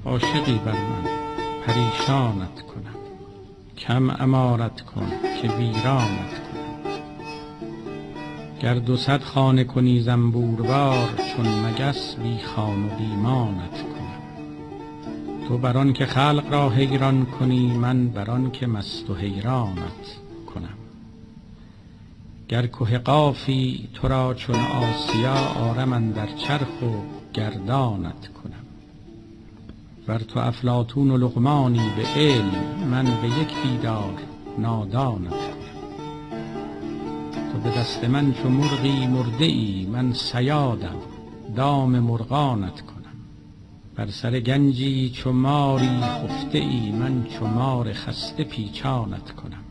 عاشقی بر من پریشانت کنم، کم امارت کن که ویرانت کنم. گر 200 خانه کنی زنبوروار، چون مگس بی خان و بی مانت کنم. تو بر آن که خلق را حیران کنی، من بر آن که مست و حیرانت کنم. گر که قافی تو را چون آسیا، آرم اندر چرخ و گردانت کنم. ور تو افلاطون و لقمانی به علم، من به یک دیدار نادانت کنم. تو به دست من چو مرغی مرده ای، من صیادم دام مرغانت کنم. بر سر گنجی چو ماری خفته ای، من چو مار خسته پیچانت کنم.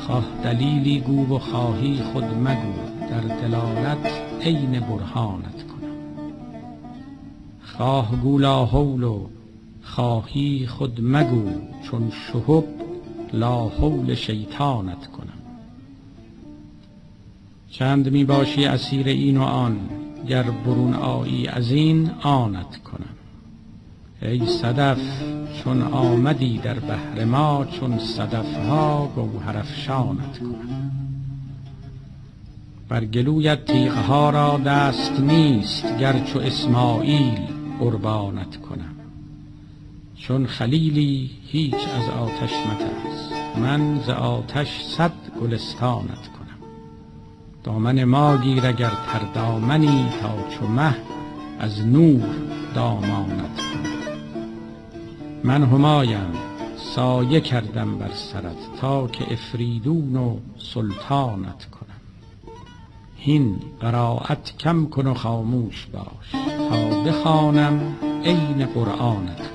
خواه دلیلی گو و خواهی خود مگو، در دلالت عین برهانت کنم. خواه گو لاحول و خواهی خود مگو، چون شهب لاحول شیطانت کنم. چند می باشی اسیر این و آن، گر برون آیی از این آنت کنم. ای صدف چون آمدی در بحر ما، چون صدفها گوهر افشانت کنم. بر گلویت تیغها را دست نیست، گر چو اسماعیل قربانت کنم. چون خلیلی هیچ از آتش مترس، من ز آتش 100 گلستانت کنم. دامن ما گیر اگر تردامنی، تا چو مه از نور دامانت کنم. من همایم سایه کردم بر سرت، تا که افریدون و سلطانت کنم. هین قرایت کم کن و خاموش باش، تا بخوانم عین قرآنت کنم.